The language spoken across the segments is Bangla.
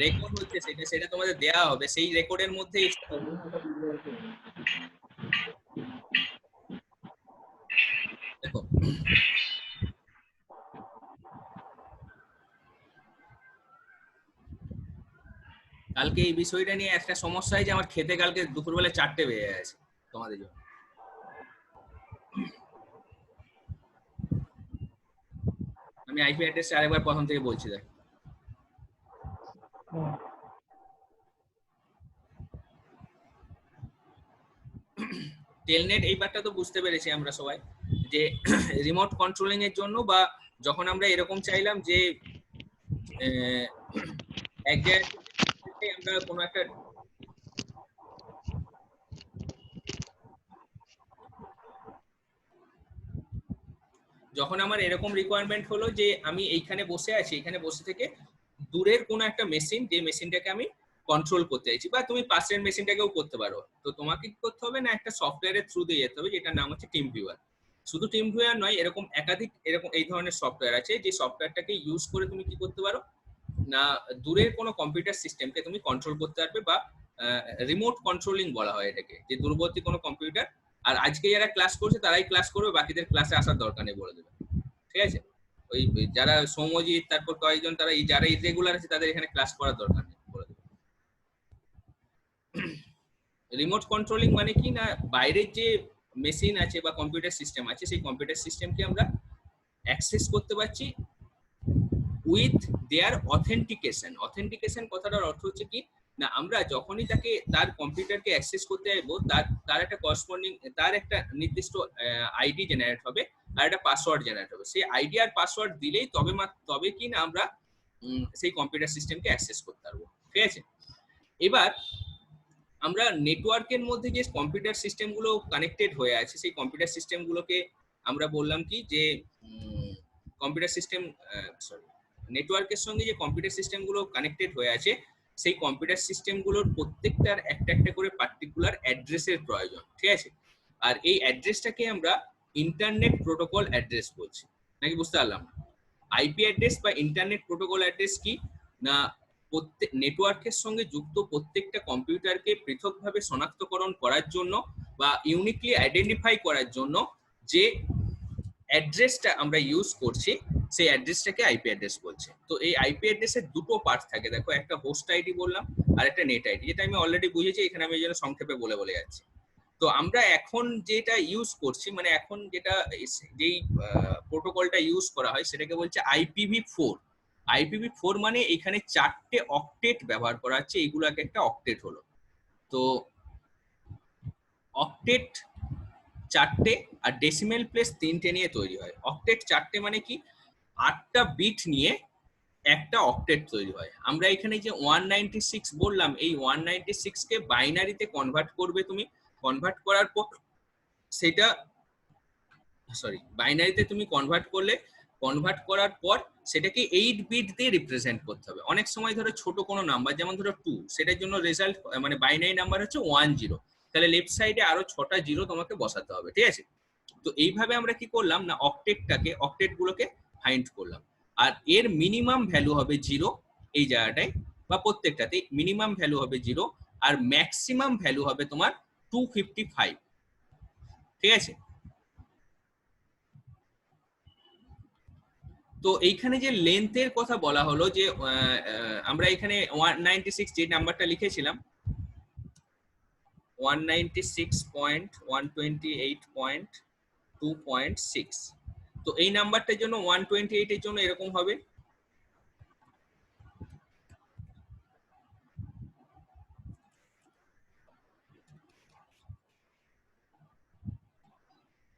রেকর্ড হচ্ছে সেটা সেটা তোমাদের দেওয়া হবে, সেই রেকর্ডের মধ্যে দেখো কালকে এই বিষয়টা নিয়ে একটা সমস্যা হয় যে আমার খেতে কালকে দুপুরবেলা 4টে বেজে গেছে তোমাদের জন্য। আমি আইপি অ্যাড্রেস আরেকবার প্রথম থেকে বলছি দেখ। টেলনেট এইবারটা তো বুঝতে পেরেছি আমরা সবাই যে রিমোট কন্ট্রোলিং এর জন্য, বা যখন আমরা এরকম চাইলাম যে এক জায়গায় আমরা কোনো একটা যখন আমার এরকম রিকোয়ারমেন্ট হলো যে আমি এইখানে বসে আছি, এখানে বসে থেকে দূরের কোনো একটা মেশিন, যে মেশিনটাকে আমি কন্ট্রোল করতে চাইছি, বা তুমি পাশের মেশিনটাকেও করতে পারো, তো তোমাকে কি করতে হবে না একটা সফটওয়্যারের থ্রু দিয়ে যেতে হবে যেটার নাম হচ্ছে টিম ভিউয়ার। শুধু টিম ভিউয়ার নয়, এরকম একাধিক এরকম এই ধরনের সফটওয়্যার আছে যে সফটওয়্যারটাকে ইউজ করে তুমি কি করতে পারো না দূরের কোনো কম্পিউটার সিস্টেমকে তুমি কন্ট্রোল করতে পারবে, বা রিমোট কন্ট্রোলিং বলা হয় এটাকে, যে দূরবর্তী কোনো কম্পিউটার। আর আজকে যারা ক্লাস করছে তারাই ক্লাস করবে, বাকিদের ক্লাসে আসার দরকার নেই বলে দেবে, ঠিক আছে? ওই যারা সৌমজিৎ তারপর কয়েকজন তারা যারা ইরেগুলার আছে তাদের এখানে ক্লাস করার দরকার নেই বলে দেবে। রিমোট কন্ট্রোলিং মানে কি না বাইরের যে মেশিন আছে বা কম্পিউটার সিস্টেম আছে সেই কম্পিউটার সিস্টেমকে আমরা অ্যাক্সেস করতে পারছি উইথ দেয়ার অথেন্টিকেশন। অথেন্টিকেশন কথাটার অর্থ হচ্ছে কি না আমরা যখনই তাকে তার কম্পিউটারকে অ্যাক্সেস করতে চাইবো তার একটা করসপন্ডিং তার একটা নির্দিষ্ট আইডি জেনারেট হবে আর একটা পাসওয়ার্ড জেনারেট হবে। সেই আইডি আর পাসওয়ার্ড দিলেই তবে কি না আমরা সেই কম্পিউটার সিস্টেমকে অ্যাক্সেস করতে পারবো, ঠিক আছে? এবার আমরা নেটওয়ার্কের মধ্যে যে কম্পিউটার সিস্টেমগুলো কানেক্টেড হয়ে আছে সেই কম্পিউটার সিস্টেমগুলোকে আমরা বললাম কি যে কম্পিউটার সিস্টেম সরি নেটওয়ার্কের সঙ্গে যে কম্পিউটার সিস্টেমগুলো কানেক্টেড হয়ে আছে সেই কম্পিউটার সিস্টেমগুলোর প্রত্যেকটার একটা একটা করে পার্টিকুলার অ্যাড্রেসের প্রয়োজন, ঠিক আছে? আর এই অ্যাড্রেসটাকে আমরা ইন্টারনেট প্রোটোকল অ্যাড্রেস বলছি, নাকি বুঝতে পারলাম না? আইপি অ্যাড্রেস বা ইন্টারনেট প্রোটোকল অ্যাড্রেস কি না প্রত্যেক নেটওয়ার্কের সঙ্গে যুক্ত প্রত্যেকটা কম্পিউটারকে পৃথকভাবে শনাক্তকরণ করার জন্য বা ইউনিকলি আইডেন্টিফাই করার জন্য যে অ্যাড্রেসটা আমরা ইউজ করছি সেই অ্যাড্রেসটাকে আইপি অ্যাড্রেস বলছে। তো এই আইপি অ্যাড্রেসের দুটো পার্ট থাকে, দেখো একটা হোস্ট আইডি বললাম আর একটা নেট আইডি, যেটা আমি অলরেডি বুঝেছি, এখানে আমি এই জন্য সংক্ষেপে বলে যাচ্ছি। তো আমরা এখন যেটা ইউজ করছি মানে এখন যেটা যেই প্রোটোকলটা ইউজ করা হয় সেটাকে বলছে IPv4। IPv4 মানে এখানে 4টে অক্টেট ব্যবহার করা হচ্ছে, এইগুলো একটা অক্টেট হলো। তো অক্টেট 4টে আর ডেসিমেল প্লেস 3টে নিয়ে তৈরি হয়। অক্টেট 4টে মানে কি 8টা বিট নিয়ে একটা অক্টেট তৈরি হয়। আমরা এখানে যে 196 বললাম এই 196 কে বাইনারিতে কনভার্ট করবে তুমি, কনভার্ট করার পর সেটা বাইনারিতে তুমি কনভার্ট করার পর সেটাকে 8 বিট দিয়ে রিপ্রেজেন্ট করতে হবে। অনেক সময় ধরো ছোট কোনো নাম্বার যেমন ধরো 2, সেটার জন্য রেজাল্ট মানে বাইনারি নাম্বার হচ্ছে 10, তাহলে লেফট সাইডে আরো 6টা জিরো তোমাকে বসাতে হবে, ঠিক আছে? তো এইভাবে আমরা কি করলাম না অক্টেট গুলোকে ফাইন্ড করলাম। আর এর মিনিমাম ভ্যালু হবে 0 এই জায়গাটায়, বা প্রত্যেকটাতে মিনিমাম ভ্যালু হবে 0 আর ম্যাক্সিমাম ভ্যালু হবে তোমার 255, ঠিক আছে? তো এইখানে যে লেন্থের কথা বলা হলো যে আমরা এখানে 196 যে নাম্বারটা লিখেছিলাম 196.128.2.6, তো এই নাম্বারটার জন্য 128 এর জন্য এরকম হবে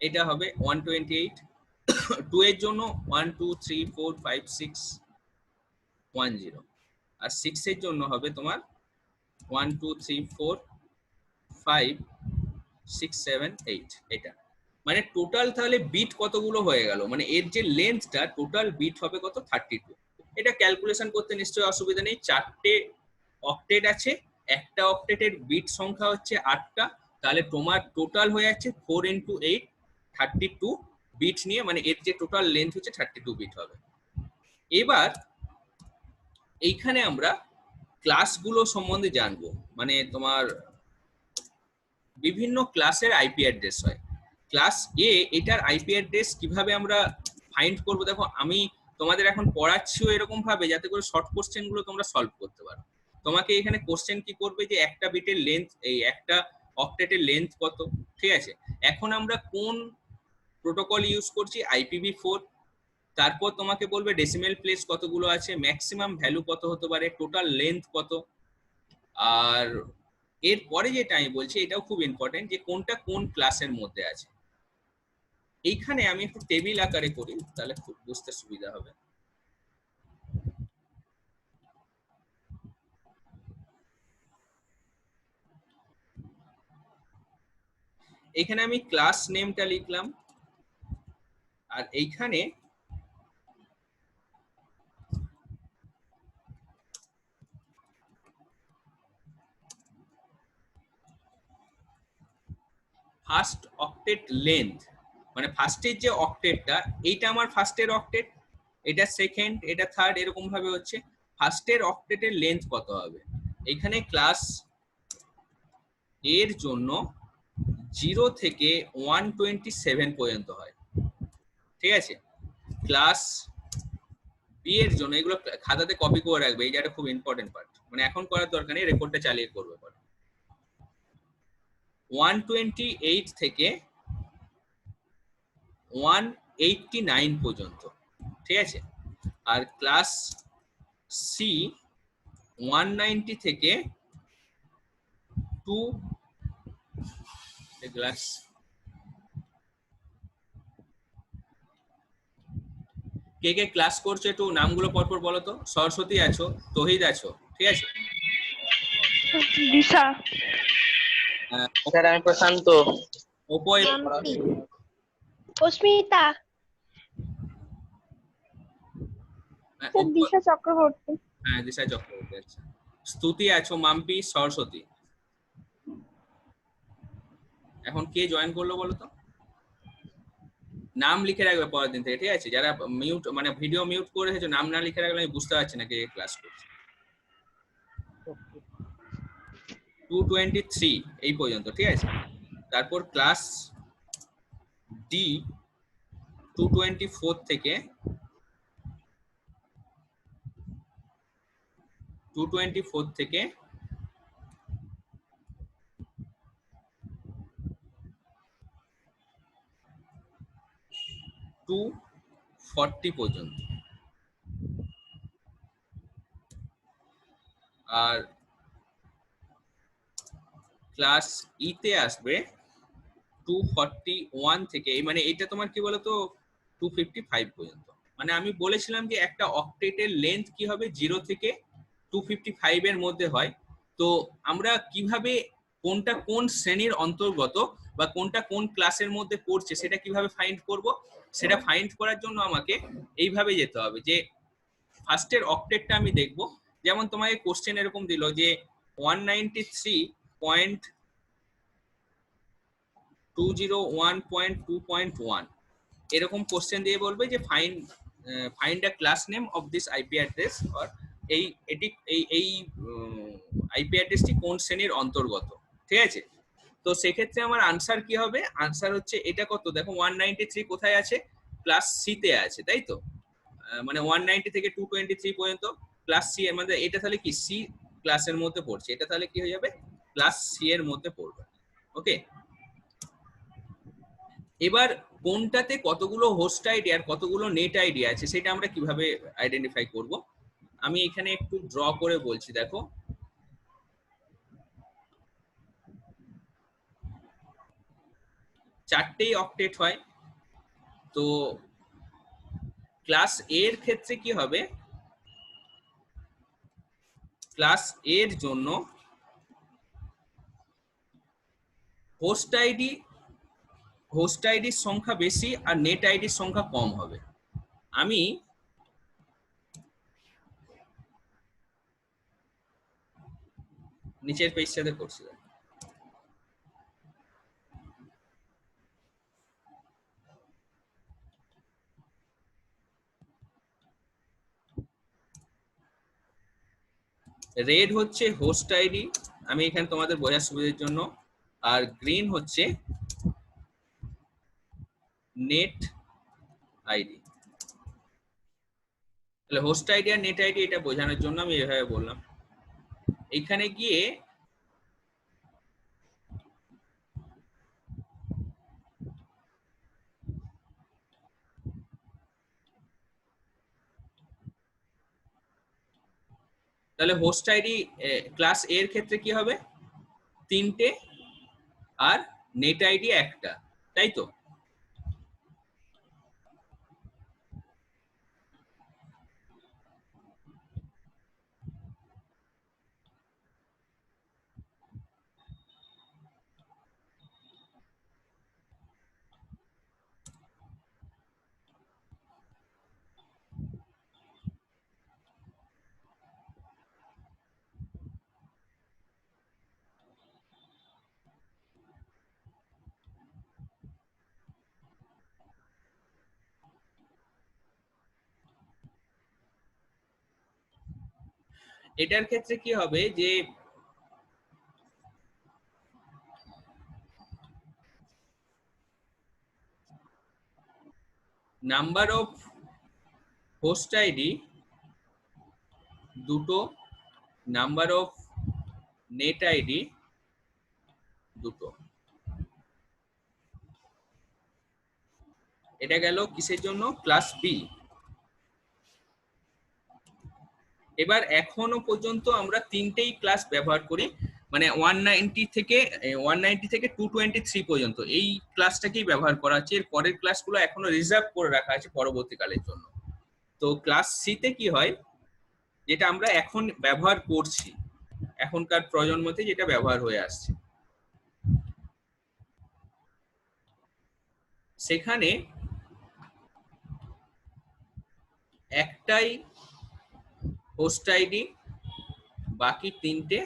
এটা হবে 128, 2 এর জন্য 1 2 3 4 5 6 1 0 আর 6 এর জন্য হবে তোমার 1 2 3 4 5 6 7 8। এটা মানে টোটাল তাহলে বিট কতগুলো হয়ে গেল, মানে এর যে লেন্থটা টোটাল বিট হবে কত 32। এটা ক্যালকুলেশন করতে নিশ্চয়ই অসুবিধা নেই, 4টে অক্টেট আছে, একটা অক্টেটের বিট সংখ্যা হচ্ছে 8টা, তাহলে তোমার টোটাল হয়ে যাচ্ছে 4 × 8 32 বিট নিয়ে, মানে এর যে টোটাল লেন্থ হচ্ছে 32 বিট হবে। এবার এইখানে আমরা ক্লাসগুলো সম্বন্ধে জানবো, মানে তোমার বিভিন্ন ক্লাসের আইপি অ্যাড্রেস হয়। ক্লাস এ, এটার আইপি অ্যাড্রেস কিভাবে আমরা ফাইন্ড করব, দেখো আমি তোমাদের এখন পড়াচ্ছিও এরকম ভাবে যাতে করে শর্ট কোশ্চেন গুলো তোমরা সলভ করতে পারো। তোমাকে এখানে কোশ্চেন কি করবে যে একটা বিটের লেন্থ, এই একটা অক্টেটের লেন্থ কত, ঠিক আছে। এখন আমরা কোন প্রোটোকল ইউজ করছি, IPv4। তারপর তোমাকে বলবে ডেসিমেল প্লেস কতগুলো আছে, ম্যাক্সিমাম ভ্যালু কত হতে পারে, টোটাল লেন্থ কত। আর এরপরে যেটা আমি বলছি এটাও খুব ইম্পর্টেন্ট, যে কোনটা কোন ক্লাসের মধ্যে আছে। এইখানে আমি একটু টেবিল আকারে করি, তাহলে খুব বুঝতে সুবিধা হবে। এখানে আমি ক্লাস নেমটা লিখলাম, আর এইখানে ফার্স্ট অক্টেট লেন্থ, মানে ফার্স্টের যে অক্টেটটা, এইটা আমার ফার্স্টের অক্টেট, এটা সেকেন্ড, এটা থার্ড, এরকম ভাবে হচ্ছে। ফার্স্টের অক্টেটের লেন্থ কত হবে, এখানে ক্লাস এর জন্য 0 থেকে 127 পর্যন্ত হয়, ঠিক আছে। ক্লাস বি এর জন্য, এগুলো খাতাতে কপি করে রাখবে, এই জায়গাটা খুব ইম্পর্টেন্ট পার্ট, মানে এখন করার দরকার নেই, রেকর্ডটা চালিয়ে করবে পরে। 128 থেকে 189 পর্যন্ত, ঠিক আছে। আর ক্লাস সি 190 থেকে 2 ক্লাস, কে কে ক্লাস করছো একটু নামগুলো পরপর বলো তো। সরস্বতী আছো, তহিদ আছো, ঠিক আছে। দিশা, স্যার আমি প্রশান্ত। ওপোয় অস্মিতা, দিশা চক্রবর্তী, হ্যাঁ দিশা চক্রবর্তী, আচ্ছা। স্তুতি আছো, মাম্পি, সরস্বতী। এখন কে জয়েন করলো বলো তো, নাম লিখে রাখবে পরের দিন থেকে, ঠিক আছে। যারা মিউট, মানে ভিডিও মিউট করে রেখেছো, নাম না লিখে রাখলে আমি বুঝতে পারছি না কে ক্লাস করছে। 223 এই পর্যন্ত, ঠিক আছে। তারপর ক্লাস ডি 224 থেকে 224 থেকে 240 পর্যন্ত। আর ক্লাস ইতে আসবে 241 থেকে, মানে এটা তোমার কি বলতো 255 পর্যন্ত। মানে আমি বলেছিলাম যে একটা অক্টেটের লেন্থ কি হবে, 0 থেকে 255 এর মধ্যে হয়। তো আমরা কিভাবে কোনটা কোন শ্রেণীর অন্তর্গত বা কোনটা কোন ক্লাসের মধ্যে পড়ছে সেটা কিভাবে ফাইন্ড করব, সেটা ফাইন্ড করার জন্য আমাকে এইভাবে যেতে হবে যে ফার্স্টের অক্টেটটা আমি দেখব। যেমন তোমাকে কোশ্চেন এরকম দিল যে 193.201.2.1 এরকম কোশ্চেন দিয়ে বলবে যে find a class name of this IP address, or এই এটি এই আইপি অ্যাড্রেসটি কোন শ্রেণীর অন্তর্গত, ঠিক আছে। তো সেক্ষেত্রে আমার আনসার কি হবে, আনসার হচ্ছে এটা কত, দেখো 193 কোথায় আছে, ক্লাস সি তে আছে, তাই তো। মানে 190 থেকে 223 পর্যন্ত ক্লাস সি এর মধ্যে, এটা তাহলে কি সি ক্লাসের মধ্যে পড়ছে, এটা তাহলে কি হয়ে যাবে, ক্লাস সি এর মধ্যে পড়বে, ওকে। এবার কোনটাতে কতগুলো হোস্ট আইডি আর কতগুলো নেট আইডি আছে সেটা আমরা কিভাবে আইডেন্টিফাই করব, আমি এখানে একটু ড্র করে বলছি, দেখো। চারটেই অক্টেট হয়, তো ক্লাস এ এর ক্ষেত্রে কি হবে, ক্লাস এর জন্য হোস্ট আইডির সংখ্যা বেশি আর নেট আইডির সংখ্যা কম হবে। আমি নিচের পেজটাতে করছি, রেড হচ্ছে হোস্ট আইডি, আমি এখানে তোমাদের বোঝার সুবিধার জন্য, আর গ্রিন হচ্ছে নেট আইডি। তাহলে হোস্ট আইডি আর নেট আইডি এটা বোঝানোর জন্য আমি এভাবে বললাম। এখানে গিয়ে তাহলে হোস্ট আইডি ক্লাস এর ক্ষেত্রে কি হবে, 3টে, আর নেট আইডি একটা, তাই তো? এটার ক্ষেত্রে কি হবে যে নাম্বার অফ হোস্ট আইডি দুটো, নাম্বার অফ নেট আইডি দুটো। এটা গেল কিসের জন্য, ক্লাস বি। এবার এখনো পর্যন্ত আমরা 3টেই ক্লাস ব্যবহার করি, মানে 190 থেকে 223 পর্যন্ত এই ক্লাসটাকেই ব্যবহার করা হচ্ছে। এর পরের ক্লাসগুলো এখনো রিজার্ভ করে রাখা আছে পরবর্তীকালের জন্য। তো ক্লাস সি তে কি হয়, যেটা আমরা এখন ব্যবহার করছি, এখনকার প্রজন্মতে যেটা ব্যবহার হয়ে আসছে, সেখানে একটাই হোস্ট আইডি, বাকি 3টে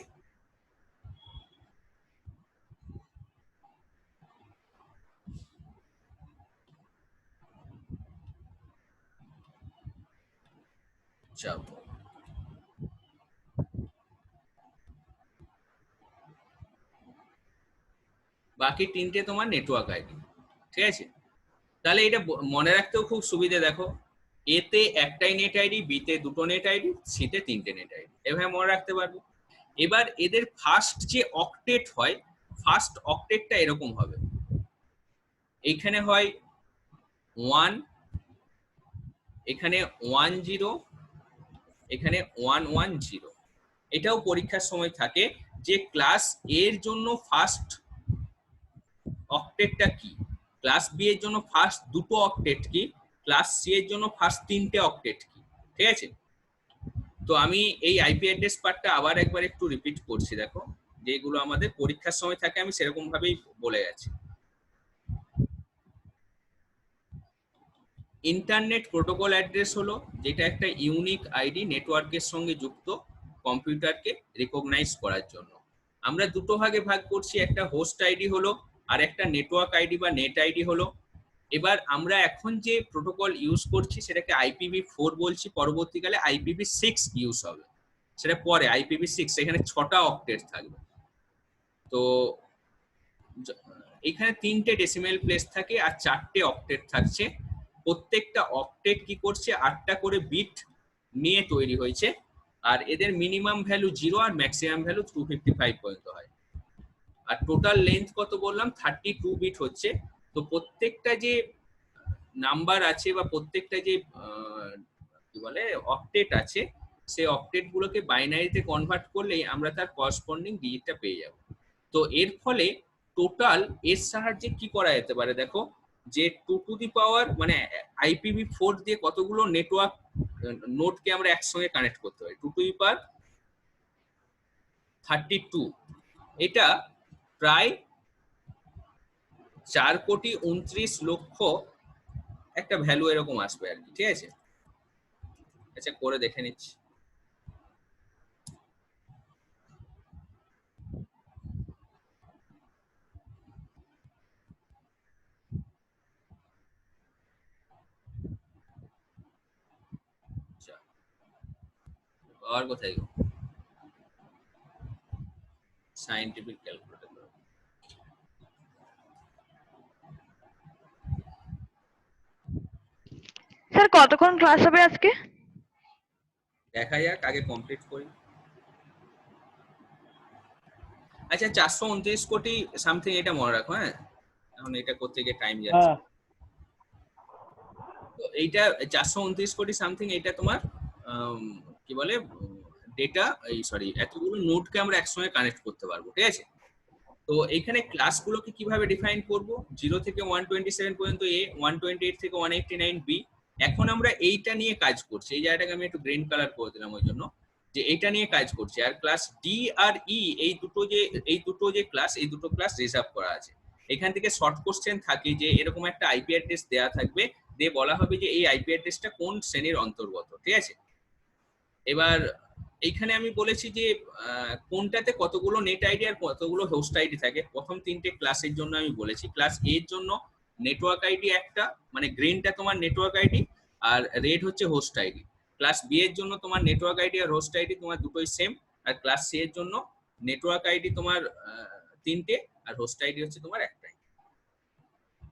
যাব। বাকি 3টে তোমার নেটওয়ার্ক আইডি, ঠিক আছে? তাহলে এটা মনে রাখতেও খুব সুবিধে, দেখো এতে একটাই নেট আইডি, বিতে দুটো নেট আইডি, সিতে 3টে নেট আইডি, এভাবে মনে রাখতে পারবে। এবার এদের ফার্স্ট যে অক্টেট হয়, ফার্স্ট অক্টেটটা এরকম হবে, এইখানে হয় 1, এখানে 10, এখানে 110। এটাও পরীক্ষার সময় থাকে যে ক্লাস এর জন্য ফার্স্ট অক্টেটটা কি, ক্লাস বি এর জন্য ফার্স্ট দুটো অক্টেট কি, ক্লাস সি এর জন্য ফার্স্ট 3টে অক্টেট কি, ঠিক আছে? তো আমি এই আইপি অ্যাড্রেস পার্টটা আবার একবার একটু রিপিট করছি, দেখো যেগুলো আমাদের পরীক্ষার সময় থাকে আমি সেরকম ভাবেই বলে গেছি। ইন্টারনেট প্রোটোকল অ্যাড্রেস হলো যেটা একটা ইউনিক আইডি নেটওয়ার্কের সঙ্গে যুক্ত কম্পিউটারকে রিকগনাইজ করার জন্য। আমরা দুটো ভাগে ভাগ করছি, একটা হোস্ট আইডি হলো আর একটা নেটওয়ার্ক আইডি বা নেট আইডি হলো। এবার আমরা এখন যে প্রোটোকল ইউজ করছি সেটাকে IPv4 বলছি, পরবর্তীকালে IPv6 ইউজ হবে, সেটা পরে IPv6, এখানে 6টা অক্টেট থাকবে। তো এখানে 3টে ডেসিমেল প্লেস থাকে আর 4টে অক্টেট থাকছে। প্রত্যেকটা অক্টেট কি করছে, 8টা করে বিট নিয়ে তৈরি হয়েছে, আর এদের মিনিমাম ভ্যালু 0 আর ম্যাক্সিমাম ভ্যালু 255 পর্যন্ত হয়। আর টোটাল লেন্থ কত বললাম, 32 বিট হচ্ছে। তো প্রত্যেকটা যে নাম্বার আছে বা প্রত্যেকটা যে কি বলে অক্টেট আছে, সেই অক্টেট গুলোকে বাইনারিতে কনভার্ট করলেই আমরা তার করসপন্ডিং ডিজিটটা পেয়ে যাব। তো এর ফলে টোটাল এর সাহায্যে কি করা যেতে পারে, দেখো যে 2 টু দি পাওয়ার মানে IPv4 দিয়ে কতগুলো নেটওয়ার্ক নোডকে আমরা একসঙ্গে কানেক্ট করতে পারি, 2 টু দি পাওয়ার 32। এটা প্রায় 4,29,00,000 একটা ভ্যালু এরকম আসবে আর কি, ঠিক আছে? আচ্ছা করে দেখে নিচ্ছি। আচ্ছা, আর কোথায় গো? Scientific calculator. স্যার কতক্ষণ ক্লাস হবে আজকে? দেখা যাক, আগে কমপ্লিট করি। আচ্ছা 429 কোটি সামথিং, এটা মনে রাখো। হ্যাঁ, এখন এটা করতে গিয়ে টাইম যাচ্ছে। তো এইটা 429 কোটি সামথিং, এটা তোমার কি বলে ডেটা, এই সরি এতগুলো নোডকে আমরা একসঙ্গে কানেক্ট করতে পারবো, ঠিক আছে। তো এইখানে ক্লাসগুলোকে কিভাবে ডিফাইন করব, 0 থেকে 127 পর্যন্ত এ, 128 থেকে 189 বি। এখন আমরা এইটা নিয়ে কাজ করছি, এই জায়গাটাকে আমি একটু গ্রিন কালার করে দিলাম ওই জন্য, যে এইটা নিয়ে কাজ করছি। আর ক্লাস ডি আর ই, এই দুটো যে ক্লাস, এই দুটো ক্লাস রিজার্ভ করা আছে। এখান থেকে শর্ট কোশ্চেন থাকে যে এরকম একটা আইপি অ্যাড্রেস দেওয়া থাকবে, দিয়ে বলা হবে যে এই আইপি অ্যাড্রেসটা কোন শ্রেণীর অন্তর্গত, ঠিক আছে। এবার এইখানে আমি বলেছি যে কোনটাতে কতগুলো নেট আইডি আর কতগুলো হোস্ট আইডি থাকে। প্রথম 3টে ক্লাসের জন্য আমি বলেছি, ক্লাস এ এর জন্য নেটওয়ার্ক আইডি একটা, মানে গ্রিনটা তোমার নেটওয়ার্ক আইডি আর রেড হচ্ছে হোস্ট আইডি। ক্লাস বি এর জন্য তোমার নেটওয়ার্ক আইডি আর হোস্ট আইডি তোমার দুটোই সেম। আর ক্লাস সি এর জন্য নেটওয়ার্ক আইডি তোমার 3টে আর হোস্ট আইডি হচ্ছে তোমার একটাই।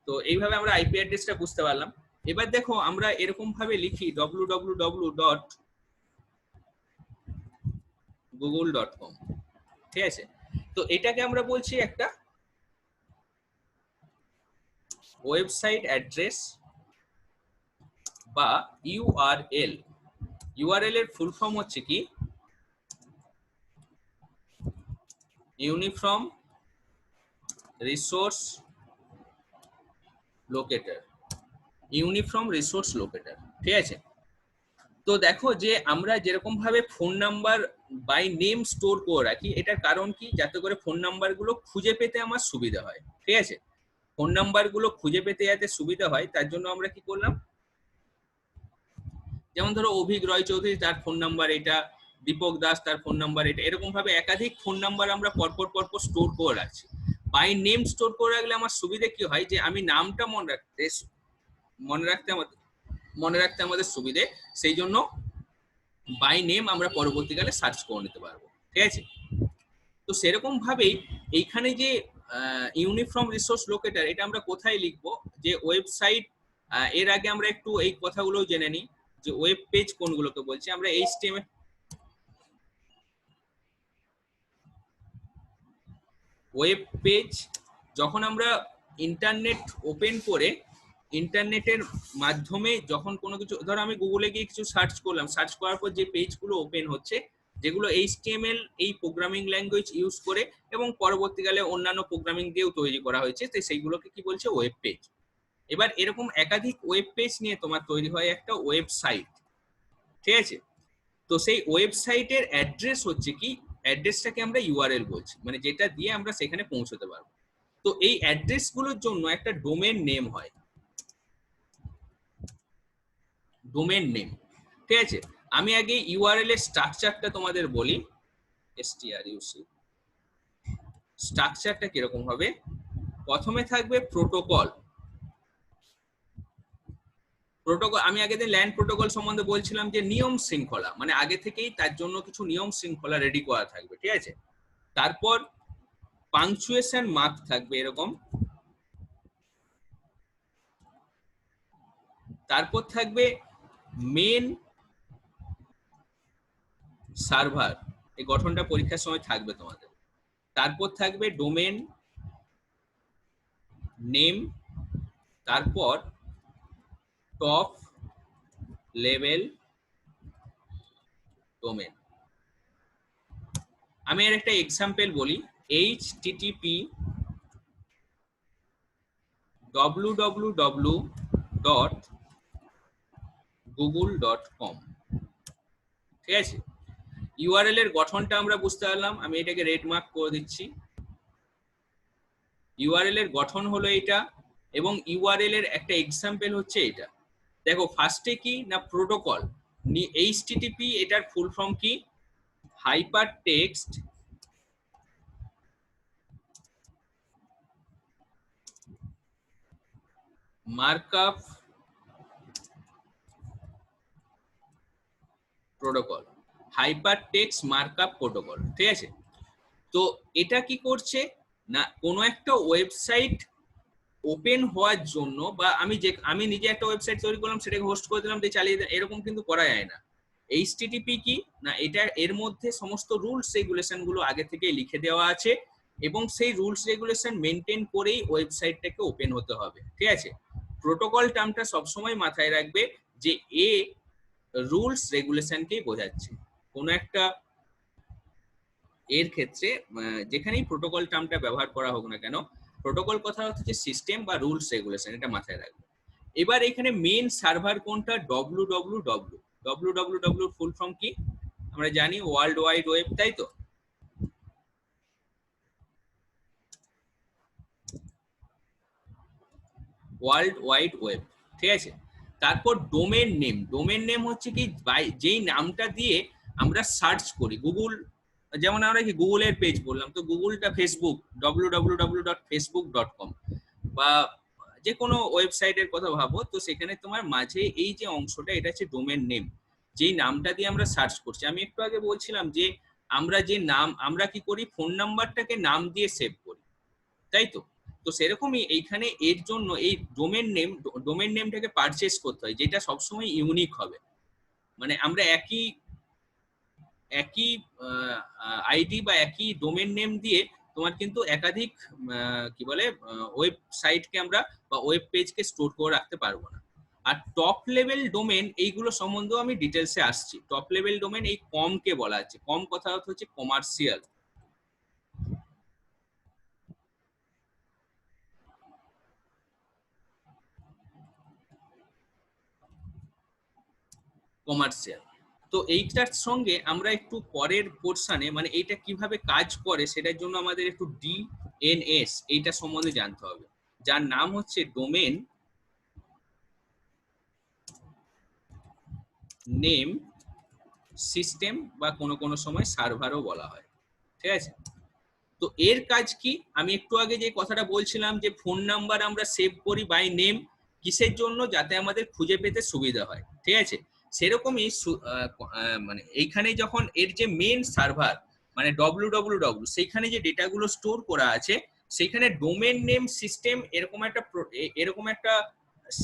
তো এইভাবে আমরা আইপি অ্যাড্রেসটা বুঝতে পারলাম। এবার দেখো আমরা এরকম ভাবে লিখি www.google.com, ঠিক আছে। তো এটাকে আমরা বলছি একটা ওয়েবসাইট অ্যাড্রেস বা ইউআরএল। ইউআরএল এর ফুল ফর্ম হচ্ছে কি, uniform resource locator. Uniform resource locator, ঠিক আছে। তো দেখো যে আমরা যেরকম ভাবে phone number by name store করে রাখি, এটার কারণ কি, যাতে করে ফোন নাম্বার গুলো খুঁজে পেতে আমার সুবিধা হয়, ঠিক আছে। ফোন নাম্বার গুলো খুঁজে পেতে যাতে সুবিধা হয়, তার জন্য আমরা কি করলাম, যেমন ধরো অভিক রয় চৌধুরী, তার ফোন নাম্বার এটা, দীপক দাস তার ফোন নাম্বার এটা, এরকম ভাবে একাধিক ফোন নাম্বার আমরা পরপর স্টোর করে রাখছি। বাই নেম স্টোর করে রাখলে আমার সুবিধা কি হয়, যে আমি নামটা মনে রাখতে আমাদের সুবিধে, সেই জন্য বাই নেম আমরা পরবর্তীকালে সার্চ করে নিতে পারবো, ঠিক আছে। তো সেরকম ভাবেই এইখানে যে ইউনিফর্ম রিসোর্স লোকেটর, এটা আমরা কোথায় লিখবো, যে ওয়েবসাইট, এর আগে আমরা একটু এই কথাগুলো জেনে নিই, যে ওয়েব পেজ কোনগুলোকে বলছি আমরা। এইচটিএমএল ওয়েব পেজ, যখন আমরা ইন্টারনেট ওপেন করে ইন্টারনেটের মাধ্যমে যখন কোনো কিছু, ধরো আমি গুগলে গিয়ে কিছু সার্চ করলাম, সার্চ করার পর যে পেজগুলো ওপেন হচ্ছে, যেগুলো এইচটিএমএল এই প্রোগ্রামিং ল্যাঙ্গুয়েজ ইউজ করে এবং পরবর্তীকালে অন্যান্য প্রোগ্রামিং দিয়েও তৈরি করা হয়েছে, তো সেইগুলোকে কি বলছে, ওয়েব পেজ। এবার এরকম একাধিক ওয়েব পেজ নিয়ে তোমার তৈরি হয় একটা ওয়েবসাইট, ঠিক আছে। তো সেই ওয়েবসাইটের অ্যাড্রেস হচ্ছে কি, অ্যাড্রেসটাকে আমরা ইউআরএল বলছি, মানে যেটা দিয়ে আমরা সেখানে পৌঁছতে পারবো। তো এই অ্যাড্রেস গুলোর জন্য একটা ডোমেন নেম হয়, ডোমেন নেম, ঠিক আছে। আমি আগে ইউআরএল এর স্ট্রাকচারটা তোমাদের বলি। এসটিআরইউসি স্ট্রাকচারটা কিরকম হবে, প্রথমে থাকবে প্রোটোকল। আমি আগের দিন ল্যান্ড প্রোটোকল সম্বন্ধে বলছিলাম যে নিয়ম শৃঙ্খলা, মানে আগে থেকেই তার জন্য কিছু নিয়ম শৃঙ্খলা রেডি করা থাকবে, ঠিক আছে। তারপর পাংচুয়েশন মার্ক থাকবে এরকম, তারপর থাকবে মেন সার্ভার, এই গঠনটা পরীক্ষার সময় থাকবে তোমাদের। তারপর থাকবে ডোমেন নেম, তারপর টপ লেভেল ডোমেন। আমি এর একটা এক্সাম্পল বলি, http www.google.com, ঠিক আছে। ইউআরএল এর গঠনটা আমরা বুঝতে পারলাম, আমি এটাকে রেড মার্ক করে দিচ্ছি। ইউআরএল এর গঠন হলো এটা, এবং ইউআরএল এর একটা এক্সাম্পল হচ্ছে এটা। দেখো ফার্স্টে কি না, প্রোটোকল। এইচটিটিপি এটার ফুল ফর্ম কি, hyper text markup protocol, hyper text markup protocol, ঠিক আছে। তো এটা কি করছে না, কোনো একটা ওয়েবসাইট ওপেন হওয়ার জন্য, বা আমি নিজে একটা ওয়েবসাইট তৈরি করলাম, সেটাকে হোস্ট করে দিলাম, দিয়ে চালিয়ে দিলাম, এরকম কিন্তু করা যায় না। এইচটিটিপি কি না, এটা এর মধ্যে সমস্ত রুলস রেগুলেশন গুলো আগে থেকে লিখে দেওয়া আছে, এবং সেই রুলস রেগুলেশন মেনটেন করেই ওয়েবসাইটটাকে ওপেন হতে হবে, ঠিক আছে। প্রোটোকল টার্মটা সবসময় মাথায় রাখবে যে এ রুলস রেগুলেশনকেই বোঝাচ্ছে। কোনো একটা এর ক্ষেত্রে যেখানেই প্রোটোকল টার্মটা ব্যবহার করা হোক না কেন, প্রোটোকল কথা হচ্ছে সিস্টেম বা রুলস রেগুলেশন, এটা মাথায় রাখবে। এবার এখানে মেন সার্ভার কোনটা, www। www ফুল ফর্ম কি আমরা জানি, ওয়ার্ল্ড ওয়াইড ওয়েব, তাই তো। ওয়ার্ল্ড ওয়াইড ওয়েব, ঠিক আছে। তারপর ডোমেন নেম। ডোমেন নেম হচ্ছে কি যেই নামটা দিয়ে আমরা সার্চ করি, গুগল, যেমন আমরা কি গুগলের পেজ বললাম, তো গুগলটা ফেসবুক, www.facebook.com, বা যে কোনো ওয়েবসাইটের কথা ভাবো, তো সেখানে তোমার মাঝে এই যে অংশটা, এটা হচ্ছে ডোমেন নেম, যেই নামটা দিয়ে আমরা সার্চ করছি। আমি একটু আগে বলছিলাম যে আমরা কি করি, ফোন নাম্বারটাকে নাম দিয়ে সেভ করি, তাই তো। তো সেরকমই এইখানে এর জন্য এই ডোমেন নেমটাকে পারচেজ করতে হয়, যেটা সবসময় ইউনিক হবে। মানে আমরা একই আইডি বা একই ডোমেন নেম দিয়ে তোমার কিন্তু একাধিক কি বলে ওয়েবসাইটকে আমরা বা ওয়েব পেজকে স্টোর করে রাখতে পারবো না। আর টপ লেভেল ডোমেন, এইগুলো সম্বন্ধেও আমি ডিটেলসে আসছি। টপ লেভেল ডোমেন এই কম কে বলা আছে, কম কথা হচ্ছে কমার্শিয়াল, কমার্শিয়াল। তো এইটার সঙ্গে আমরা একটু পরের পোর্শনে, মানে এইটা কিভাবে কাজ করে সেটার জন্য আমাদের একটু ডিএনএস এইটা সম্বন্ধে জানতে হবে, যার নাম হচ্ছে ডোমেন নেম সিস্টেম, বা কোনো কোনো সময় সার্ভারও বলা হয়, ঠিক আছে। তো এর কাজ কি, আমি একটু আগে যে কথাটা বলছিলাম যে ফোন নাম্বার আমরা সেভ করি বাই নেম, কিসের জন্য, যাতে আমাদের খুঁজে পেতে সুবিধা হয়, ঠিক আছে। সেরকমই মানে এইখানে যখন এর যে মেন সার্ভার মানে www, সেইখানে যে ডেটাগুলো স্টোর করা আছে, সেইখানে ডোমেন নেম সিস্টেম এরকম একটা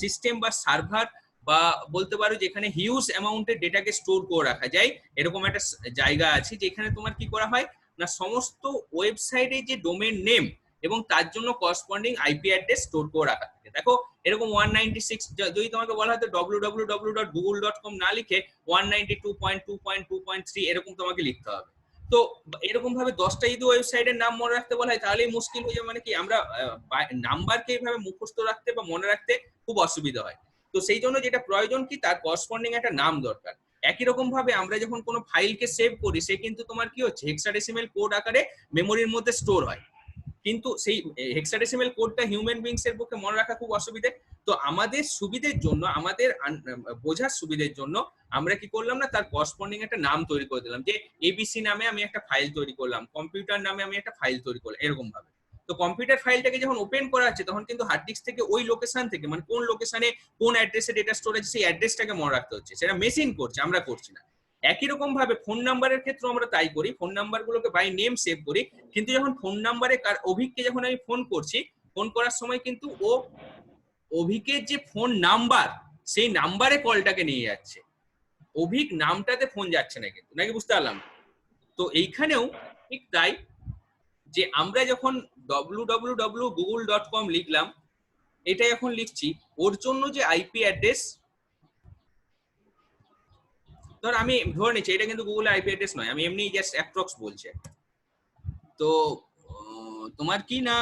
সিস্টেম বা সার্ভার, বা বলতে পারো যেখানে হিউজ অ্যামাউন্টের ডেটাকে স্টোর করে রাখা যায়, এরকম একটা জায়গা আছে যেখানে তোমার কি করা হয় না, সমস্ত ওয়েবসাইটে যে ডোমেন নেম এবং তার জন্য করসপন্ডিং আইপি অ্যাড্রেস স্টোর করে রাখা থাকে। দেখো এরকম 196, যদি তোমাকে বলা হতো www.google.com না লিখে 192.2.2.3 এরকম তোমাকে লিখতে হবে। তো এরকম ভাবে 10টা যদি ওয়েবসাইটের নাম মনে রাখতে বলা হয়, তাহলেই মুশকিল হয়ে যায়। মানে কি, আমরা নাম্বারকে এইভাবে মুখস্থ রাখতে বা মনে রাখতে খুব অসুবিধা হয়। তো সেই জন্য যেটা প্রয়োজন কি, তার করসপন্ডিং একটা নাম দরকার। একই রকম ভাবে আমরা যখন কোনো ফাইলকে সেভ করি, সে কিন্তু তোমার কি হচ্ছে, হেক্সাডেসিমেল কোড আকারে মেমোরির মধ্যে স্টোর হয়, কিন্তু সেই হেক্সাডেসিমেল কোডটা হিউম্যান বিংস এর পক্ষে মনে রাখা খুব অসুবিধে। তো আমাদের সুবিধের জন্য, আমাদের বোঝার সুবিধের জন্য আমরা কি করলাম না, তার করসপন্ডিং একটা নাম তৈরি করে দিলাম, যে এবিসি নামে আমি একটা ফাইল তৈরি করলাম, কম্পিউটার নামে আমি একটা ফাইল তৈরি করলাম, এরকম ভাবে। তো কম্পিউটার ফাইলটাকে যখন ওপেন করা হচ্ছে, তখন কিন্তু হার্ড ডিস্ক থেকে ওই লোকেশন থেকে, মানে কোন লোকেশনে কোন অ্যাড্রেসে ডেটা স্টোর আছে, সেই অ্যাড্রেসটাকে মনে রাখতে হচ্ছে, সেটা মেশিন করছে, আমরা করছি না। একই রকম ভাবে ফোন নাম্বারের ক্ষেত্রে আমরা তাই করি, ফোন নাম্বারগুলোকে বাই নেম সেভ করি, কিন্তু যখন ফোন নাম্বারে অভিককে যখন আমি ফোন করছি, ফোন করার সময় কিন্তু ও অভিকের যে ফোন নাম্বার, সেই নাম্বারে কলটাকে নিয়ে যাচ্ছে, অভিক নামটাতে ফোন যাচ্ছে না কিন্তু, নাকি বুঝতে পারলাম। তো এইখানেও ঠিক তাই, যে আমরা যখন www.google.com লিখলাম, এটা এখন লিখছি, ওর জন্য যে আইপি অ্যাড্রেস, ধর আমি ধরে নিচ্ছি এটা কিন্তু গুগলের আইপি অ্যাড্রেস নয়, আমি এমনি জাস্ট অ্যাপ্রক্স বলছি। তো তোমার কি না,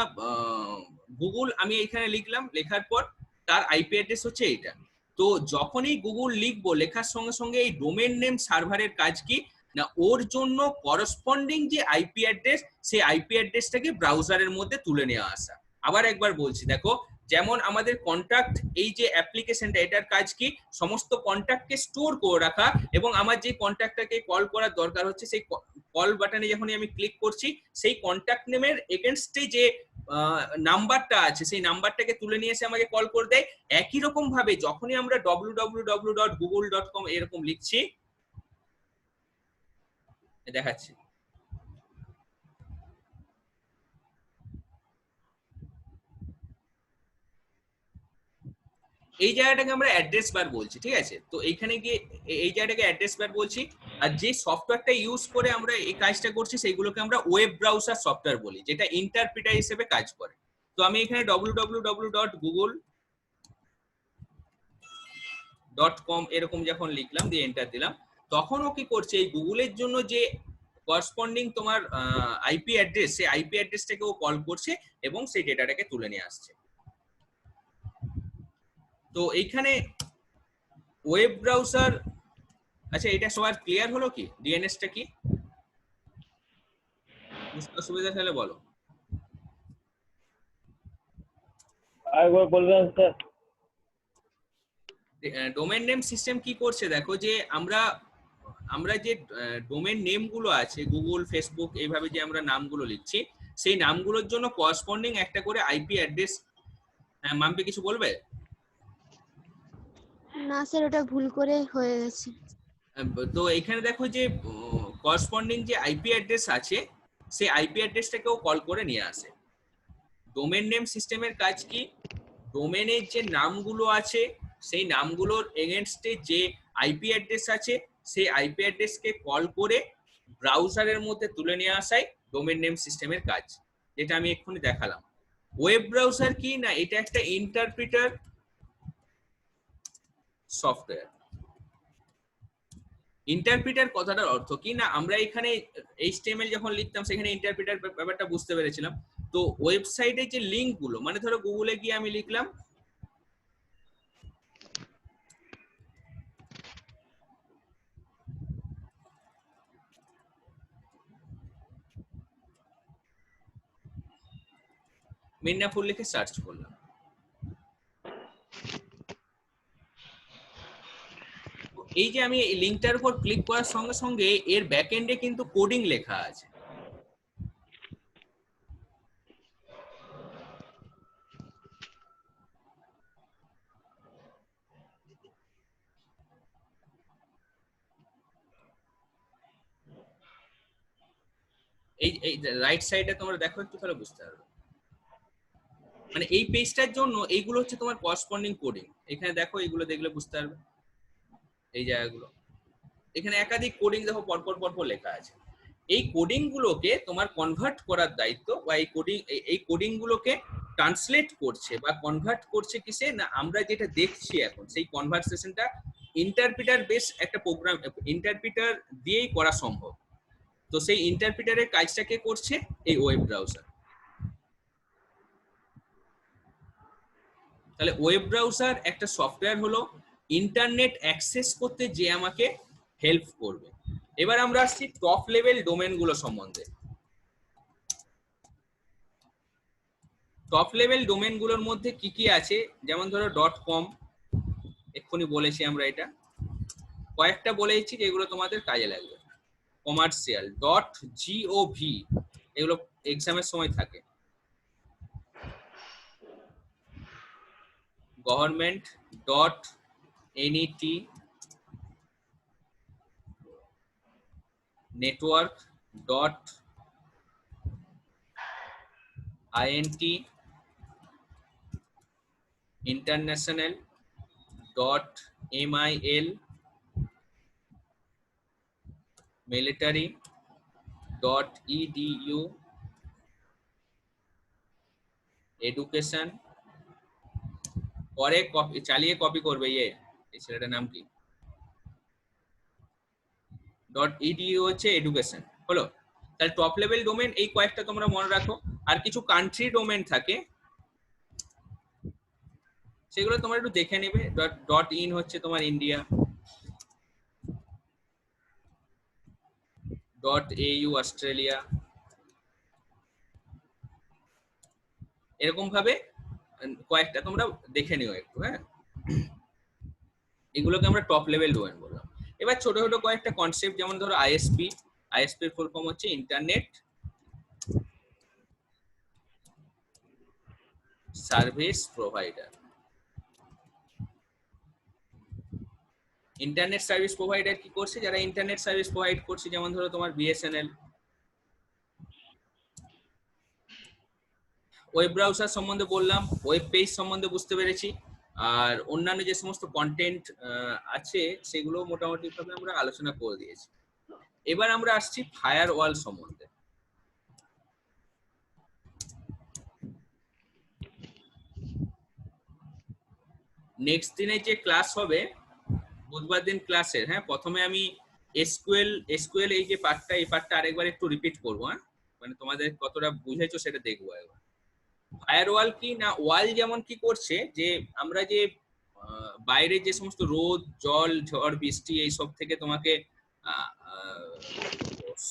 গুগল আমি এখানে লিখলাম, লেখার পর তার আইপি অ্যাড্রেস হচ্ছে এইটা। তো যখনই গুগল লিখবো, লেখার সঙ্গে সঙ্গে এই ডোমেন নেম সার্ভারের কাজ কি না, ওর জন্য করসপন্ডিং যে আইপি অ্যাড্রেস, সেই আইপি অ্যাড্রেসটাকে ব্রাউজারের মধ্যে তুলে নিয়ে আসা। আবার একবার বলছি, দেখো যেমন আমাদের কন্টাক্ট, এই যে অ্যাপ্লিকেশনটা, এটার কাজ কি, সমস্ত কন্টাক্টকে স্টোর করে রাখা, এবং আমার যে কন্টাক্টটাকে কল করার দরকার হচ্ছে, সেই কল বাটনে যখনই আমি ক্লিক করছি, সেই কন্টাক্ট নেমের এগেইনস্টে যে নাম্বারটা আছে, সেই নাম্বারটাকে তুলে নিয়ে এসে আমাকে কল করে দেয়। একই রকম ভাবে যখনই আমরা www.google.com এরকম লিখছি, দেখাচ্ছি, এই জায়গাটাকে আমরা অ্যাড্রেস বার বলছি, ঠিক আছে? তো এইখানে গিয়ে এই জায়গাটাকে অ্যাড্রেস বার বলছি, আর যে সফটওয়্যারটা ইউজ করে আমরা এই কাজটা করছি সেইগুলোকে আমরা ওয়েব ব্রাউজার সফটওয়্যার বলি, যেটা ইন্টারপ্রিটার হিসেবে কাজ করে। তো আমি এখানে www.google.com এরকম যখন লিখলাম, দিয়ে এন্টার দিলাম, তখন ও কি করছে, এই গুগলের জন্য যে করসপন্ডিং তোমার আইপি অ্যাড্রেস, সেই আইপি অ্যাড্রেসটাকে ও কল করছে এবং সেই ডেটাটাকে তুলে নিয়ে আসছে। তো এইখানে ওয়েব ব্রাউজার, আচ্ছা এটা সবার ক্লিয়ার হলো কি ডিএনএসটা কি? বুঝতে অসুবিধা হলে বলো। আরেকবার বলবেন স্যার? ডোমেন নেম সিস্টেম কি করছে দেখো, যে আমরা যে ডোমেন নেম গুলো আছে গুগল, ফেসবুক, এইভাবে যে আমরা নামগুলো লিখছি, সেই নামগুলোর জন্য করসপন্ডিং একটা করে আইপি অ্যাড্রেস। মাম্পি কিছু বলবে? না স্যার, ওটা ভুল করে হয়ে গেছে। তো এখানে দেখো যে করসপন্ডিং যে আইপি অ্যাড্রেস আছে, সেই আইপি অ্যাড্রেসটাকেও কল করে নিয়ে আসে। ডোমেন নেম সিস্টেমের কাজ কি, ডোমেনের যে নামগুলো আছে সেই নামগুলোর এগেনস্টে যে আইপি অ্যাড্রেস আছে সেই আইপি অ্যাড্রেসকে কল করে ব্রাউজারের মধ্যে তুলে নিয়ে আসাই ডোমেন নেম সিস্টেমের কাজ, যেটা আমি এক্ষুনি দেখালাম। ওয়েব ব্রাউজার কি না, এটা একটা ইন্টারপ্রিটার সফটওয়্যার। ইন্টারপ্রিটার কথাটার অর্থ কি না, আমরা এখানে এইচটিএমএল যখন লিখতাম সেখানে ইন্টারপ্রিটার ব্যাপারটা বুঝতে পেরেছিলাম। তো ওয়েবসাইটে যে লিংক গুলো, মানে ধরো গুগলে গিয়ে আমি লিখলাম মিদনাপুর, লিখে সার্চ করলাম, এই যে আমি এই লিংকটার উপর ক্লিক করার সঙ্গে সঙ্গে এর ব্যাকএন্ডে কিন্তু কোডিং লেখা আছে। এই এই রাইট সাইডে তোমরা দেখো একটু, তাহলে বুঝতে পারবে। মানে এই পেজটার জন্য এইগুলো হচ্ছে তোমার করসপন্ডিং কোডিং। এখানে দেখো, এইগুলো দেখলে বুঝতে পারবে, এই জায়গাগুলো এখানে একাধিক কোডিং দেখো পরপর পরপর লেখা আছে। এই কোডিং গুলোকে তোমার কনভার্ট করার দায়িত্ব, বা এই কোডিং গুলোকে ট্রান্সলেট করছে বা কনভার্ট করছে কিসে না, আমরা যেটা দেখছি এখন সেই কনভারসেশনটা ইন্টারপ্রিটার বেস একটা প্রোগ্রাম, ইন্টারপ্রিটার দিয়েই করা সম্ভব। তো সেই ইন্টারপ্রিটারের কাজটা কে করছে, এই ওয়েব ব্রাউজার। তাহলে ওয়েব ব্রাউজার একটা সফটওয়্যার হলো ইন্টারনেট অ্যাক্সেস করতে যে আমাকে হেল্প করবে। এবার আমরা আসছি টপ লেভেল ডোমেন গুলো সম্বন্ধে। টপ লেভেল ডোমেন গুলোর মধ্যে কি কি আছে, যেমন ধরো .com, এক্ষুনি বলেছি আমরা, এটা কয়েকটা বলেছি যেগুলো তোমাদের কাজে লাগবে। কমার্শিয়াল .gov, এগুলো এক্সামের সময় থাকে। government.net, network.int, international.mil, military.edu, education, পরে কপি চালিয়ে কপি করবে, এই ছেলেটার নাম কি, .edu হচ্ছে এডুকেশন, হলো। তাহলে টপ লেভেল ডোমেন এই কয়েকটা তোমরা মনে রাখো। আর কিছু কান্ট্রি ডোমেন থাকে, সেগুলো তোমরা একটু দেখে নেবে। .in হচ্ছে তোমার ইন্ডিয়া, .au অস্ট্রেলিয়া, এরকম ভাবে কয়েকটা তোমরা দেখে নিও একটু, হ্যাঁ। এগুলোকে আমরা টপ লেভেল ডোমেন বললাম। এবার ছোট ছোট কয়েকটা কনসেপ্ট, যেমন ধরো আইএসপি। আইএসপি এর ফুল ফর্ম হচ্ছে internet service provider. Internet service provider কি করছে, যারা ইন্টারনেট সার্ভিস প্রোভাইড করছে, যেমন ধরো তোমার বিএসএনএল। ওয়েব ব্রাউজার সম্বন্ধে বললাম, ওয়েব পেজ সম্বন্ধে বুঝতে পেরেছি। আর অন্যান্য যে সমস্ত কন্টেন্ট আছে সেগুলো মোটামুটি ভাবে আমরা আলোচনা করে দিয়েছি। এবার আমরা আসছি ফায়ার ওয়াল সম্বন্ধে। নেক্সট দিনে যে ক্লাস হবে বুধবার দিন ক্লাসের, হ্যাঁ, প্রথমে আমি এসকিউএল এই যে পার্টটা, এই পার্টটা আরেকবার একটু রিপিট করবো, হ্যাঁ, মানে তোমাদের কতটা বুঝেছো সেটা দেখবো একবার। ফায়ারওয়াল কি না, ওয়াল যেমন কি করছে যে আমরা যে বাইরে যে সমস্ত রোদ জল ঝড় বৃষ্টি এইসব থেকে তোমাকে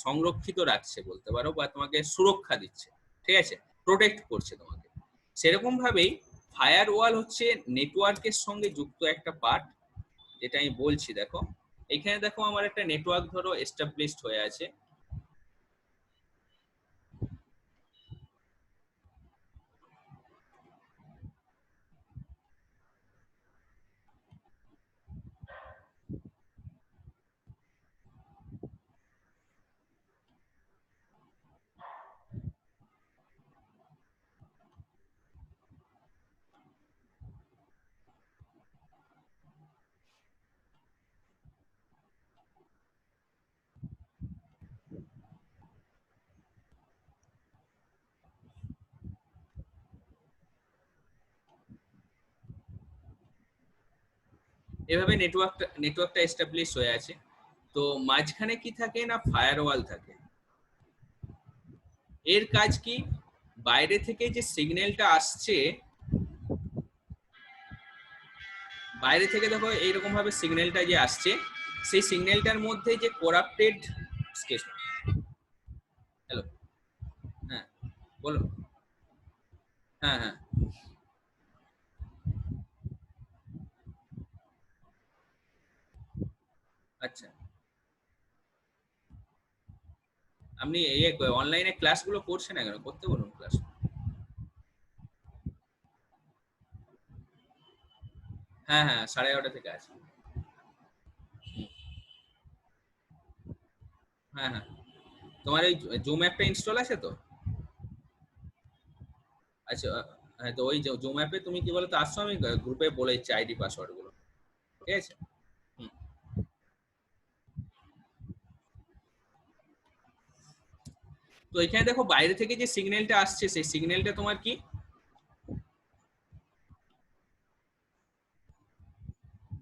সংরক্ষিত রাখছে বলতে পারো, বা তোমাকে সুরক্ষা দিচ্ছে, ঠিক আছে, প্রোটেক্ট করছে তোমাকে, সেরকম ভাবেই ফায়ারওয়াল হচ্ছে নেটওয়ার্কের সঙ্গে যুক্ত একটা পার্ট, যেটা আমি বলছি। দেখো এখানে দেখো আমার একটা নেটওয়ার্ক ধরো এস্টাবলিশড হয়ে আছে, এভাবে নেটওয়ার্কটা এস্টাবলিশ হয়ে আছে। তো মাঝখানে কি থাকে না, ফায়ারওয়াল থাকে। এর কাজ কি, বাইরে থেকে যে সিগন্যালটা আসছে, বাইরে থেকে দেখো এইরকম ভাবে সিগন্যালটা যে আসছে, সেই সিগন্যালটার মধ্যে যে করাপ্টেড, হ্যালো, হ্যাঁ বলো, হ্যাঁ হ্যাঁ আচ্ছা, আপনি এই অনলাইনে ক্লাসগুলো করছেন না কেন, করতে বলুন ক্লাস। হ্যাঁ হ্যাঁ 11:30 থেকে আছে। হ্যাঁ হ্যাঁ তোমার এই জুম অ্যাপটা ইনস্টল আছে তো? আচ্ছা, হ্যাঁ, তো ওই জুম অ্যাপে তুমি কি বলতো আসছো, আমি গ্রুপে বলে দিচ্ছি আইডি পাসওয়ার্ড গুলো, ঠিক আছে? তো এখানে দেখো বাইরে থেকে যে সিগন্যালটা আসছে, সেই সিগন্যালটা তোমার কি,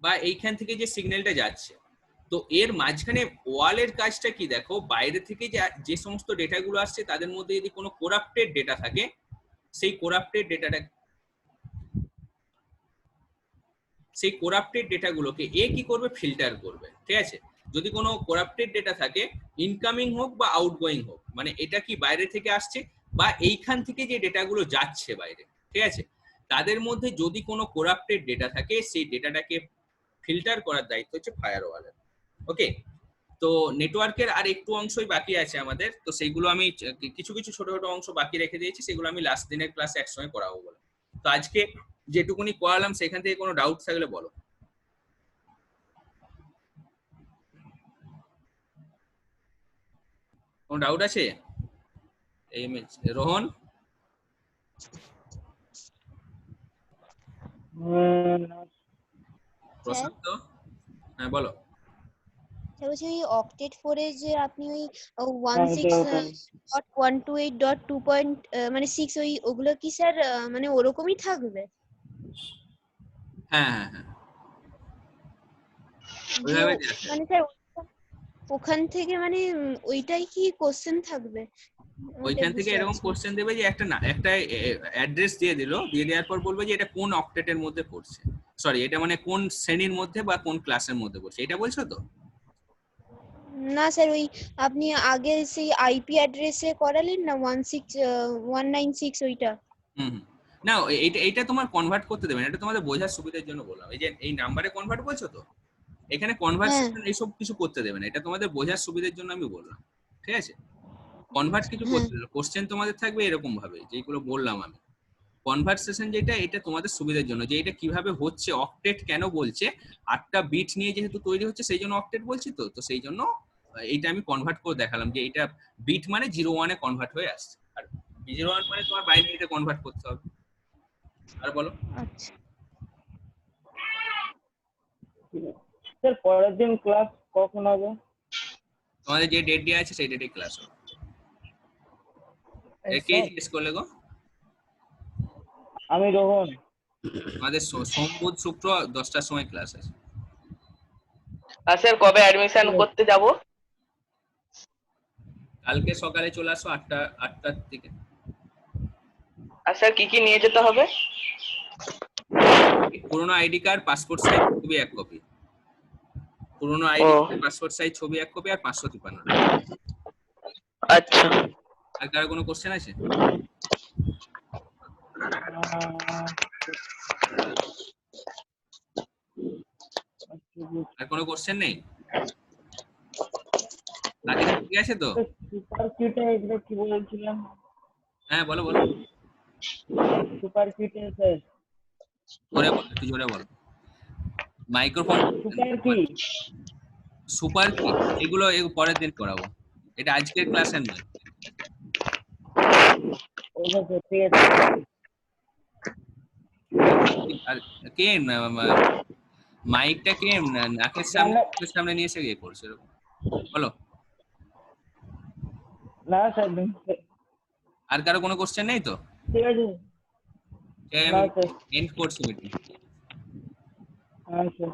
বা এইখান থেকে যে সিগন্যালটা যাচ্ছে, তো এর মাঝখানে ওয়ালের কাজটা কি, দেখো বাইরে থেকে যে সমস্ত ডেটাগুলো আসছে তাদের মধ্যে যদি কোনো করাপ্টেড ডেটা থাকে, সেই করাপ্টেড ডেটাগুলোকে এ কি করবে, ফিল্টার করবে, ঠিক আছে? যদি কোনো করাপ্টেড ডেটা থাকে, ইনকামিং হোক বা আউটগোয়িং হোক, মানে এটা কি বাইরে থেকে আসছে বা এইখান থেকে যে ডেটাগুলো যাচ্ছে বাইরে, ঠিক আছে, তাদের মধ্যে যদি কোনো করাপ্টেড ডেটা থাকে, সেই ডেটাটাকে ফিল্টার করার দায়িত্ব হচ্ছে ফায়ারওয়ালের। ওকে, তো নেটওয়ার্কের আর একটু অংশই বাকি আছে আমাদের, তো সেইগুলো আমি কিছু কিছু ছোট ছোট অংশ বাকি রেখে দিয়েছি, সেগুলো আমি লাস্ট দিনের ক্লাসে একসঙ্গে করাবো বলে। তো আজকে যেটুকুনি করালাম সেখান থেকে কোনো ডাউট থাকলে বলো। কোনো ডাউট আছে? এই রোহন, প্রশান্ত, হ্যাঁ বলো। স্যার বলছি ওই অক্টেট 4 এ যে আপনি ওই 16.128.2. মানে 6 ওগুলো কি স্যার মানে ওরকমই থাকবে? হ্যাঁ হ্যাঁ হ্যাঁ যে ওইভাবে আছে। মানে স্যার ওখান থেকে মানে ওইটাই কি কোশ্চেন থাকবে? ওইখান থেকে এরকম কোশ্চেন দেবে যে একটা অ্যাড্রেস দিয়ে দিল, দিয়ে দেওয়ার পর বলবে যে এটা কোন অক্টেটের মধ্যে পড়ছে, সরি এটা মানে কোন শ্রেণীর মধ্যে বা কোন ক্লাসের মধ্যে পড়ছে, এটা বলছো তো? না স্যার ওই আপনি আগে সেই আইপি অ্যাড্রেসে করালেন না 196 ওইটা। হুম, না এইটা তোমার কনভার্ট করতে দেবে না, এটা তোমাদের বোঝার সুবিধার জন্য বললাম। এই যে এই নাম্বারে কনভার্ট বলছো তো, এখানে কনভার্সেশন এইসব কিছু করতে দেবে না, এটা তোমাদের বোঝার সুবিধার জন্য আমি বললাম, ঠিক আছে? কনভার্ট কিছু করতে দেবে, কোশ্চেন তোমাদের থাকবে এরকম ভাবে যেগুলো বললাম আমি। কনভারসেশন যেটা, এটা তোমাদের সুবিধার জন্য, যে এটা কিভাবে হচ্ছে, অক্টেট কেন বলছে, 8টা বিট নিয়ে যেহেতু তৈরি হচ্ছে সেই জন্য অক্টেট বলছি, তো সেই জন্য এইটা আমি কনভার্ট করে দেখালাম যে এটা বিট মানে 01 এ কনভার্ট হয়ে আসছে, আর 01 মানে তোমার বাইনারিতে কনভার্ট করতে হবে। আর বলো। আচ্ছা স্যার পরের দিন ক্লাস কখন হবে? তোমাদের যে ডেট দেওয়া আছে সেই ডেটে ক্লাস হবে। কে জিজ্ঞেস করলে গো? আমি রোহন। আমাদের সোম বুধ শুক্র 10টার সময় ক্লাস আছে। আর স্যার কবে অ্যাডমিশন করতে যাব? কালকে সকালে চলে আসো 8টার দিকে। আর স্যার কি কি নিয়ে যেতে হবে? পুরোনো আইডি কার্ড, পাসপোর্ট সাইজ ছবি 1 কপি। পুরোনো আইডি কার্ড, পাসপোর্ট সাইজ ছবি 1 কপি আর 553 টাকা। আচ্ছা। আর কারো কোনো কোশ্চেন আছে? আর কোনো কোশ্চেন নেই? বাকি ঠিক আছে তো? সুপার কিটে এগুলো কি বলছিলাম? হ্যাঁ বলো বলো। সুপার কিটে স্যার জোরে বলো, একটু জোরে বলো। মাইক্রোফোন। সুপার কি এগুলো পরের দিন করাবো, এটা আজকের ক্লাসের নয়। ওকে ঠিক আছে। আর কে মাইকটা কে নাকের সামনে নিয়ে এসে ইয়ে করছে এরকম? বলো। না স্যার আর কারো কোনো কোশ্চেন নেই তো? ঠিক আছে। এন্ড করছি মিটিং। হ্যাঁ স্যার।